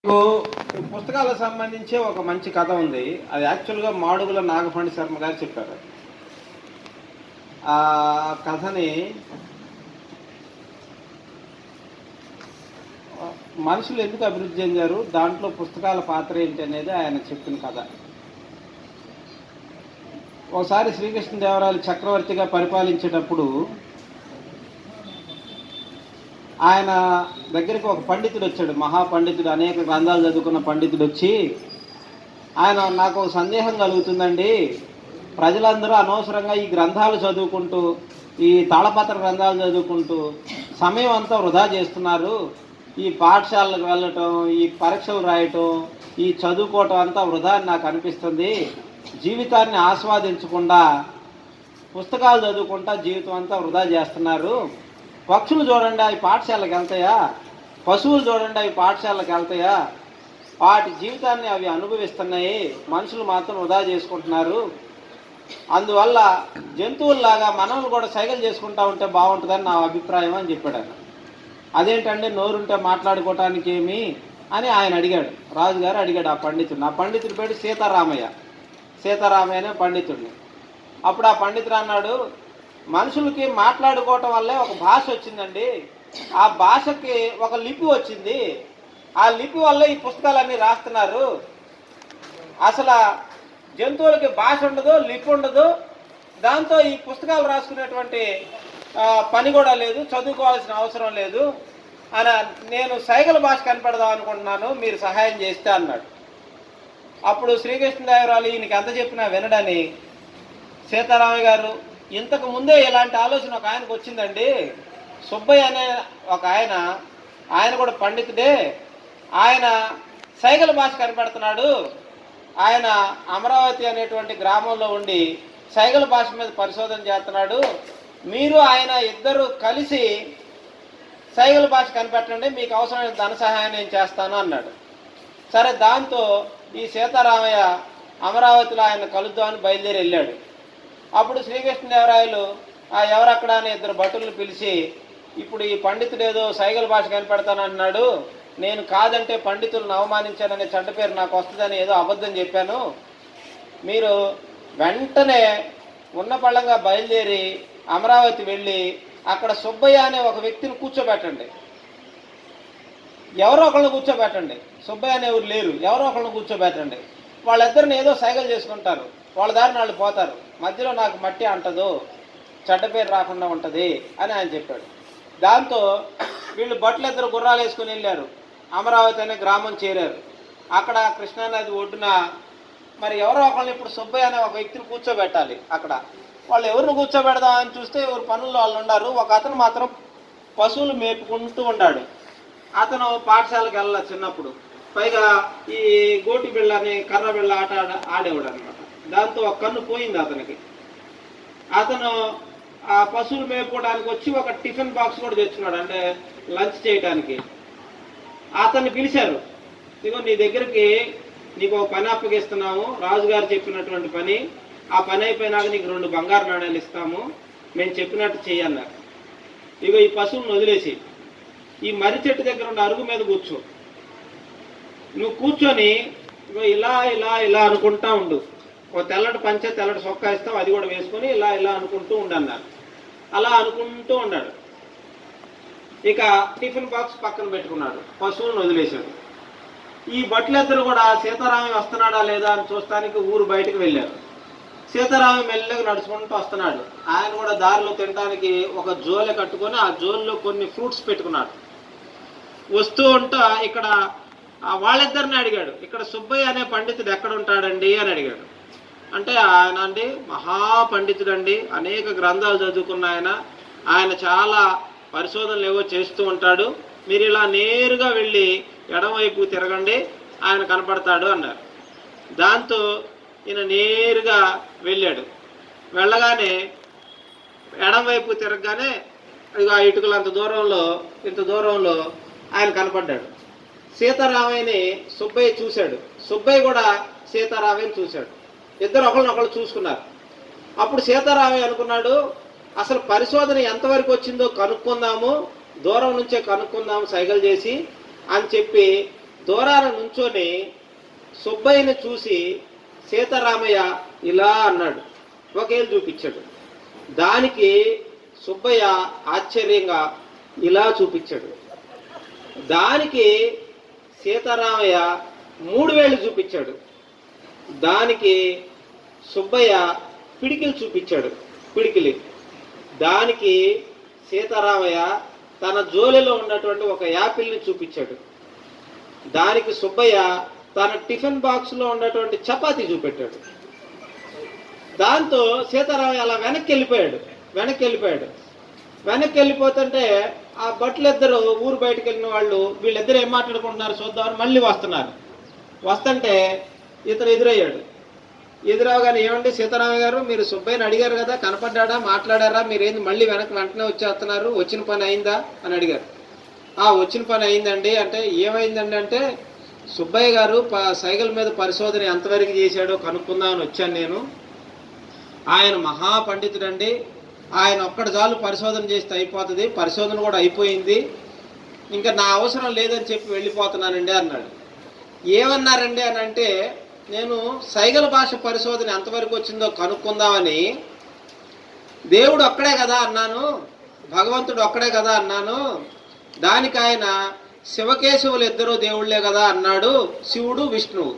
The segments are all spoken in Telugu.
పుస్తకాలకు సంబంధించి ఒక మంచి కథ ఉంది. అది యాక్చువల్గా మాడుగుల నాగఫణి శర్మ గారు చెప్పారు. ఆ కథని మనుషులు ఎందుకు అభివృద్ధి చెందారు, దాంట్లో పుస్తకాల పాత్ర ఏంటి అనేది ఆయన చెప్పిన కథ. ఒకసారి శ్రీకృష్ణదేవరాయలు చక్రవర్తిగా పరిపాలించేటప్పుడు ఆయన దగ్గరికి ఒక పండితుడు వచ్చాడు, మహాపండితుడు, అనేక గ్రంథాలు చదువుకున్న పండితుడు వచ్చి, ఆయన నాకు సందేహం కలుగుతుందండి, ప్రజలందరూ అనవసరంగా ఈ గ్రంథాలు చదువుకుంటూ, ఈ తాళపత్ర గ్రంథాలు చదువుకుంటూ సమయం అంతా వృధా చేస్తున్నారు. ఈ పాఠశాలకు వెళ్ళటం, ఈ పరీక్షలు రాయటం, ఈ చదువుకోవటం అంతా వృధా అని నాకు అనిపిస్తుంది. జీవితాన్ని ఆస్వాదించకుండా పుస్తకాలు చదువుకుంటా జీవితం అంతా వృధా చేస్తున్నారు. పక్షులు చూడండి, అవి పాఠశాలకు వెళ్తాయా? పశువులు చూడండి, అవి పాఠశాలకు వెళ్తాయా? వాటి జీవితాన్ని అవి అనుభవిస్తున్నాయి, మనుషులు మాత్రం వృధా చేసుకుంటున్నారు. అందువల్ల జంతువుల్లాగా మనల్ని కూడా సైకిల్ చేసుకుంటా ఉంటే బాగుంటుందని నా అభిప్రాయం అని చెప్పాడు ఆయన. అదేంటంటే నోరుంటే మాట్లాడుకోవటానికి ఏమి అని ఆయన అడిగాడు. రాజుగారు అడిగాడు ఆ పండితుడిని. ఆ పండితుడి పేరు సీతారామయ్య అనే పండితుడిని. అప్పుడు ఆ పండితుడు అన్నాడు, మనుషులకి మాట్లాడుకోవటం వల్లే ఒక భాష వచ్చిందండి, ఆ భాషకి ఒక లిపి వచ్చింది, ఆ లిపి వల్ల ఈ పుస్తకాలన్నీ రాస్తున్నారు. అసలు జంతువులకి భాష ఉండదు, లిపి ఉండదు, దాంతో ఈ పుస్తకాలు రాసుకునేటువంటి పని కూడా లేదు, చదువుకోవాల్సిన అవసరం లేదు అని నేను సైగల భాష కనిపెడదాం అనుకుంటున్నాను, మీరు సహాయం చేస్తే అన్నాడు. అప్పుడు శ్రీకృష్ణదేవరాయలు ఈయనకి ఎంత చెప్పినా వినడని, సీతారామయ్య గారు, ఇంతకు ముందే ఇలాంటి ఆలోచన ఒక ఆయనకు వచ్చిందండి. సుబ్బయ్య అనే ఒక ఆయన కూడా పండితుడే, ఆయన సైగల భాష కనిపెడుతున్నాడు. ఆయన అమరావతి అనేటువంటి గ్రామంలో ఉండి సైగల భాష మీద పరిశోధన చేస్తున్నాడు. మీరు ఆయన ఇద్దరు కలిసి సైగల భాష కనిపెట్టండి, మీకు అవసరమైన ధన సహాయం నేను చేస్తాను అన్నాడు. సరే, దాంతో ఈ సీతారామయ్య అమరావతిలో ఆయన కలుద్దామని బయలుదేరి వెళ్ళాడు. అప్పుడు శ్రీకృష్ణదేవరాయలు ఎవరక్కడ అని ఇద్దరు భటులను పిలిచి, ఇప్పుడు ఈ పండితుడు ఏదో సైగల భాష కనిపెడతానన్నాడు, నేను కాదంటే పండితులను అవమానించాననే చెడ్డ పేరు నాకు వస్తుందని ఏదో అబద్ధం చెప్పాను, మీరు వెంటనే ఉన్న పళ్ళంగా బయలుదేరి అమరావతి వెళ్ళి అక్కడ సుబ్బయ్య అనే ఒక వ్యక్తిని కూర్చోబెట్టండి, ఎవరో ఒకళ్ళని కూర్చోబెట్టండి, సుబ్బయ్య అనే ఎవరు లేరు, ఎవరో ఒకళ్ళని కూర్చోబెట్టండి, వాళ్ళిద్దరిని ఏదో సైగలు చేసుకుంటారు, వాళ్ళ దారిని వాళ్ళు పోతారు, మధ్యలో నాకు మట్టి అంటదు, చెడ్డ పేరు రాకుండా ఉంటుంది అని ఆయన చెప్పాడు. దాంతో వీళ్ళు బట్టలు ఇద్దరు గుర్రాలు వేసుకుని వెళ్ళారు, అమరావతి అనే గ్రామం చేరారు. అక్కడ కృష్ణానది ఒడ్డున మరి ఎవరో ఒకళ్ళని ఇప్పుడు సుబ్బయ్య అనే ఒక వ్యక్తిని కూర్చోబెట్టాలి. అక్కడ వాళ్ళు ఎవరిని కూర్చోబెడదామని చూస్తే ఎవరు పనుల్లో వాళ్ళు ఉన్నారు. ఒక అతను మాత్రం పశువులు మేపుకుంటూ ఉన్నాడు. అతను పాఠశాలకు వెళ్ళాలి చిన్నప్పుడు, పైగా ఈ గోటి బిళ్ళ అని కర్ర బిళ్ళ ఆట ఆడేవాడు అనమాట. దాంతో ఒక కన్ను పోయింది అతనికి. అతను ఆ పశువులు మేపుకోవడానికి వచ్చి ఒక టిఫిన్ బాక్స్ కూడా తెచ్చుకున్నాడు, అంటే లంచ్ చేయడానికి. అతన్ని పిలిచారు, ఇదిగో నీ దగ్గరికి నీకు ఒక పని అప్పగిస్తున్నాము, రాజుగారు చెప్పినటువంటి పని, ఆ పని అయిపోయినాక నీకు 2 బంగారు నాణ్యాలు ఇస్తాము, మేము చెప్పినట్టు చెయ్యన్నారు. ఇగో ఈ పశువులను వదిలేసి ఈ మర్రి చెట్టు దగ్గర ఉన్న అరుగు మీద కూర్చో, నువ్వు కూర్చొని ఇగో ఇలా ఇలా ఇలా అనుకుంటా ఉండు, ఒక తెల్లటి పంచె తెల్లటి సొక్కా ఇస్తావు, అది కూడా వేసుకొని ఇలా ఇలా అనుకుంటూ ఉండన్నారు. అలా అనుకుంటూ ఉన్నాడు. ఇక టిఫిన్ బాక్స్ పక్కన పెట్టుకున్నాడు, పశువులను వదిలేశాడు. ఈ బట్టలిద్దరు కూడా సీతారామయ్య వస్తున్నాడా లేదా అని చూస్తానికి ఊరు బయటకు వెళ్ళారు. సీతారామయ్య మెల్లగా నడుచుకుంటూ వస్తున్నాడు. ఆయన కూడా దారిలో తినడానికి ఒక జోలె కట్టుకొని ఆ జోలిలో కొన్ని ఫ్రూట్స్ పెట్టుకున్నాడు. వస్తూ ఉంటా ఇక్కడ వాళ్ళిద్దరిని అడిగాడు, ఇక్కడ సుబ్బయ్య అనే పండితుడు ఎక్కడ ఉంటాడండి అని అడిగాడు. అంటే ఆయన అండి మహాపండితుడు అండి, అనేక గ్రంథాలు చదువుకున్న ఆయన చాలా పరిశోధనలు ఏవో చేస్తూ ఉంటాడు, మీరు ఇలా నేరుగా వెళ్ళి ఎడమవైపు తిరగండి, ఆయన కనపడతాడు అన్నారు. దాంతో ఈయన నేరుగా వెళ్ళాడు. వెళ్ళగానే ఎడమవైపు తిరగగానే ఇక ఇటుకలు ఇంత దూరంలో ఆయన కనపడ్డాడు. సీతారామయ్యని సుబ్బయ్య చూశాడు, సుబ్బయ్య కూడా సీతారామయ్యని చూశాడు. ఇద్దరు ఒకళ్ళనొకళ్ళు చూసుకున్నారు. అప్పుడు సీతారామయ్య అనుకున్నాడు, అసలు పరిశోధన ఎంతవరకు వచ్చిందో కనుక్కుందాము, దూరం నుంచే కనుక్కుందాము సైకిల్ చేసి అని చెప్పి దూరాన నుంచొని సుబ్బయ్యని చూసి సీతారామయ్య ఇలా అన్నాడు, ఒకేళ్ళు చూపించాడు. దానికి సుబ్బయ్య ఆశ్చర్యంగా ఇలా చూపించాడు. దానికి సీతారామయ్య 3 వేళ్ళు చూపించాడు. దానికి సుబ్బయ్య పిడికిలు చూపించాడు, పిడికిలి. దానికి సీతారామయ్య తన జోలిలో ఉన్నటువంటి ఒక యాపిల్ని చూపించాడు. దానికి సుబ్బయ్య తన టిఫిన్ బాక్స్లో ఉన్నటువంటి చపాతీ చూపెట్టాడు. దాంతో సీతారామయ్య అలా వెనక్కి వెళ్ళిపోతుంటే ఆ భటులిద్దరూ ఊరు బయటకు వెళ్ళిన వాళ్ళు వీళ్ళిద్దరు ఏం మాట్లాడుకుంటున్నారు చూద్దామని మళ్ళీ వస్తుంటే ఇతను ఎదురవగానే, ఏమండి సీతారామయ్య గారు, మీరు సుబ్బయ్యని అడిగారు కదా, కనపడ్డా, మాట్లాడారా, మీరేంది మళ్ళీ వెంటనే వచ్చేస్తున్నారు, వచ్చిన పని అయిందా అని అడిగారు. వచ్చిన పని అయిందండి అంటే, ఏమైందండి అంటే, సుబ్బయ్య గారు సైకిల్ మీద పరిశోధన ఎంతవరకు చేశాడో కనుక్కుందామని వచ్చాను నేను. ఆయన మహాపండితుడండి, ఆయన ఒక్కటి చాలు పరిశోధన చేస్తే అయిపోతుంది, పరిశోధన కూడా అయిపోయింది, ఇంకా నా అవసరం లేదని చెప్పి వెళ్ళిపోతున్నానండి అన్నాడు. ఏమన్నారండి అని అంటే, నేను సైగల భాష పరిశోధన ఎంతవరకు వచ్చిందో కనుక్కుందామని, దేవుడు ఒక్కడే కదా అన్నాను, భగవంతుడు ఒక్కడే కదా అన్నాను, దానికి ఆయన శివకేశవులు ఇద్దరు దేవుళ్లే కదా అన్నాడు, శివుడు విష్ణువు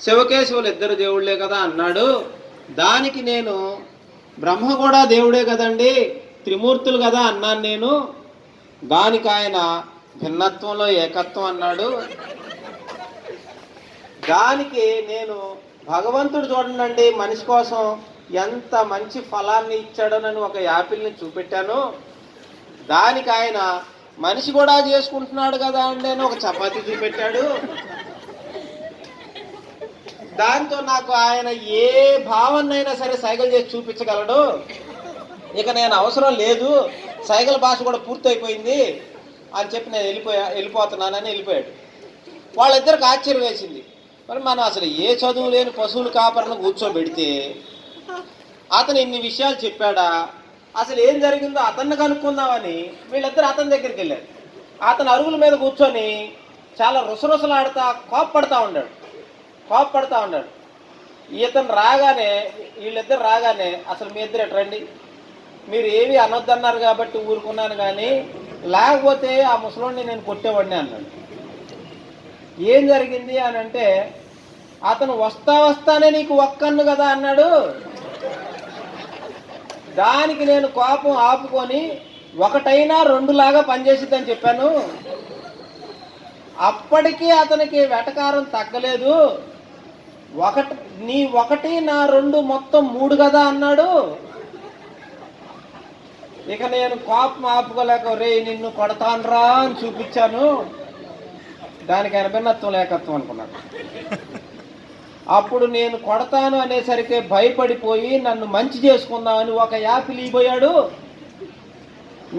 శివకేశవులు ఇద్దరు దేవుళ్లే కదా అన్నాడు. దానికి నేను బ్రహ్మ కూడా దేవుడే కదండి, త్రిమూర్తులు కదా అన్నాను నేను. దానికి ఆయన భిన్నత్వంలో ఏకత్వం అన్నాడు. దానికి నేను భగవంతుడు చూడండి మనిషి కోసం ఎంత మంచి ఫలాన్ని ఇచ్చాడోనని ఒక యాపిల్ని చూపెట్టాను. దానికి ఆయన మనిషి కూడా చేసుకుంటున్నాడు కదా అండి అని ఒక చపాతీ చూపెట్టాడు. దాంతో నాకు ఆయన ఏ భావనైనా సరే సైకిల్ చేసి చూపించగలడు, ఇక నేను అవసరం లేదు, సైకిల్ భాష కూడా పూర్తయిపోయింది అని చెప్పి నేను వెళ్ళిపోతున్నానని వెళ్ళిపోయాడు. వాళ్ళిద్దరికి ఆశ్చర్యం వేసింది. మరి మనం అసలు ఏ చదువు లేని పశువుల కాపరిని కూర్చోబెడితే అతను ఇన్ని విషయాలు చెప్పాడా, అసలు ఏం జరిగిందో అతన్ని కనుక్కుందామని వీళ్ళిద్దరు అతని దగ్గరికి వెళ్ళారు. అతను అరుగుల మీద కూర్చొని చాలా రుసరుసలాడుతా కోప్పడుతూ ఉన్నాడు. వీళ్ళిద్దరు రాగానే అసలు మీ ఇద్దరు ఎట్రండి, మీరు ఏవి అనొద్దన్నారు కాబట్టి ఊరుకున్నాను, కానీ లేకపోతే ఆ ముసలోడిని నేను కొట్టేవాడిని అన్నాడు. ఏం జరిగింది అని అంటే, అతను వస్తానే నీకు ఒక్కన్ను కదా అన్నాడు. దానికి నేను కోపం ఆపుకొని 1 2 లాగా పనిచేసిద్దని చెప్పాను. అప్పటికీ అతనికి వెటకారం తగ్గలేదు. నీ 1 నా 2 మొత్తం 3 కదా అన్నాడు. ఇక నేను కోపం ఆపుకోలేక రే నిన్ను కొడతాన్రా అని చూపించాను. దానికి ఆయన భిన్నత్వం లేకత్వం అనుకున్నాడు. అప్పుడు నేను కొడతాను అనేసరికి భయపడిపోయి నన్ను మంచి చేసుకుందామని ఒక యాపిల్ ఇవ్వబోయాడు.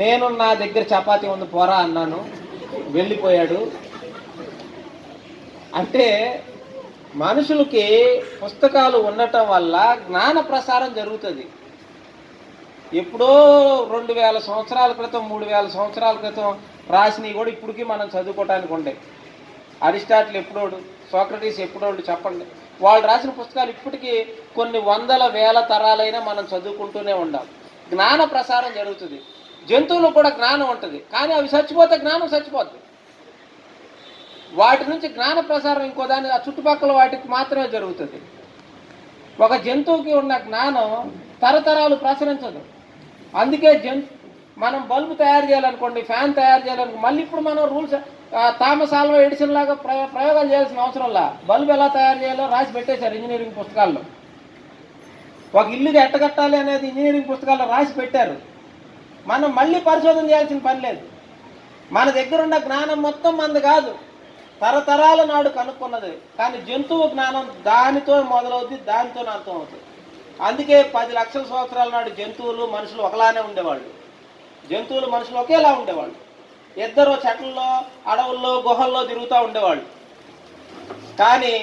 నేను నా దగ్గర చపాతీ ఉంది పోరా అన్నాను, వెళ్ళిపోయాడు. అంటే మనుషులకి పుస్తకాలు ఉండటం వల్ల జ్ఞాన ప్రసారం జరుగుతుంది. ఎప్పుడో 2000 సంవత్సరాల క్రితం 3000 సంవత్సరాల క్రితం రాసినవి కూడా ఇప్పటికీ మనం చదువుకోవటానికి ఉండే. అరిస్టాటిల్ ఎప్పుడోడు, సోక్రటీస్ ఎప్పుడోడు చెప్పండి, వాళ్ళు రాసిన పుస్తకాలు ఇప్పటికీ కొన్ని 100,000 తరాలైనా మనం చదువుకుంటూనే ఉండాలి. జ్ఞాన ప్రసారం జరుగుతుంది. జంతువులకు కూడా జ్ఞానం ఉంటుంది, కానీ అవి చచ్చిపోతే జ్ఞానం చచ్చిపోద్ది. వాటి నుంచి జ్ఞాన ప్రసారం ఇంకో దాని ఆ చుట్టుపక్కల వాటికి మాత్రమే జరుగుతుంది. ఒక జంతువుకి ఉన్న జ్ఞానం తరతరాలు ప్రసరించదు. అందుకే మనం బల్బు తయారు చేయాలనుకోండి, ఫ్యాన్ తయారు చేయాలనుకో, మళ్ళీ ఇప్పుడు మనం రూల్స్ థామస్ ఆల్వా ఎడిసన్ లాగా ప్రయోగాలు చేయాల్సిన అవసరంలా బల్బు ఎలా తయారు చేయాలో రాసి పెట్టేశారు ఇంజనీరింగ్ పుస్తకాల్లో. ఒక ఇల్లుకి ఎట్టగట్టాలి అనేది ఇంజనీరింగ్ పుస్తకాల్లో రాసి పెట్టారు. మనం మళ్ళీ పరిశోధన చేయాల్సిన పని లేదు. మన దగ్గర ఉన్న జ్ఞానం మొత్తం మనది కాదు, తరతరాల నాడు కనుక్కున్నది. కానీ జంతువు జ్ఞానం దానితో మొదలవుద్ది, దానితో అంతం అవుతుంది. అందుకే 10 లక్షల సంవత్సరాల నాడు జంతువులు మనుషులు ఒకలానే ఉండేవాళ్ళు. జంతువులు మనుషులు ఒకేలా ఉండేవాళ్ళు. ఇద్దరు చెట్లలో, అడవుల్లో, గుహల్లో తిరుగుతూ ఉండేవాళ్ళు. కానీ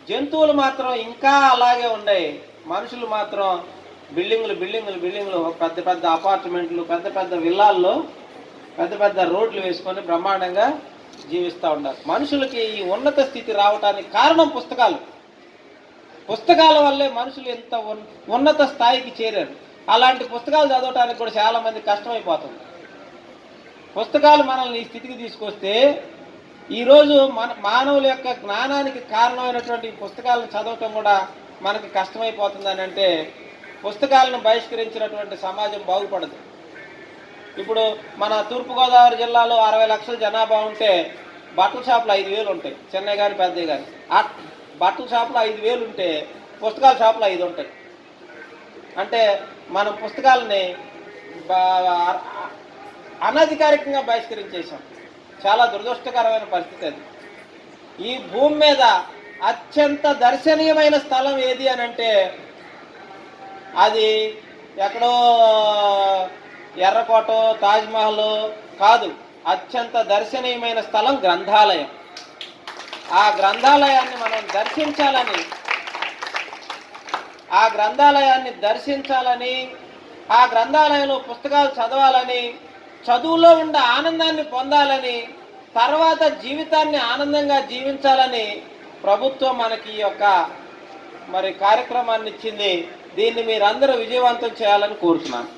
జంతువులు మాత్రం ఇంకా అలాగే ఉన్నాయి. మనుషులు మాత్రం బిల్డింగులు పెద్ద పెద్ద అపార్ట్మెంట్లు, పెద్ద పెద్ద విల్లాల్లో పెద్ద పెద్ద రోడ్లు వేసుకొని బ్రహ్మాండంగా జీవిస్తూ ఉన్నారు. మనుషులకి ఈ ఉన్నత స్థితి రావడానికి కారణం పుస్తకాలు. పుస్తకాల వల్లే మనుషులు ఎంత ఉన్నత స్థాయికి చేరారు. అలాంటి పుస్తకాలు చదవటానికి కూడా చాలామంది కష్టమైపోతుంది. పుస్తకాలు మనల్ని ఈ స్థితికి తీసుకొస్తే ఈరోజు మానవుల యొక్క జ్ఞానానికి కారణమైనటువంటి పుస్తకాలను చదవటం కూడా మనకి కష్టమైపోతుందని అంటే పుస్తకాలను బహిష్కరించినటువంటి సమాజం బాగుపడదు. ఇప్పుడు మన తూర్పుగోదావరి జిల్లాలో 60 లక్షల జనాభా ఉంటే బట్టల షాపులు 5,000 ఉంటాయి, చెన్నై కానీ పెద్దవి కానీ. ఆ బట్టల షాపులు 5,000 ఉంటే పుస్తకాల షాపులు 5 ఉంటాయి. అంటే మనం పుస్తకాలని అనధికారికంగా బహిష్కరించేసాం. చాలా దురదృష్టకరమైన పరిస్థితి అది. ఈ భూమి మీద అత్యంత దర్శనీయమైన స్థలం ఏది అని అంటే అది ఎక్కడో ఎర్రకోట, తాజ్మహల్ కాదు. అత్యంత దర్శనీయమైన స్థలం గ్రంథాలయం. ఆ గ్రంథాలయాన్ని మనం దర్శించాలని, ఆ గ్రంథాలయంలో పుస్తకాలు చదవాలని, చదువులో ఉండే ఆనందాన్ని పొందాలని, తర్వాత జీవితాన్ని ఆనందంగా జీవించాలని ప్రభుత్వం మనకి ఈ యొక్క కార్యక్రమాన్ని ఇచ్చింది. దీన్ని మీరందరూ విజయవంతం చేయాలని కోరుతున్నాను.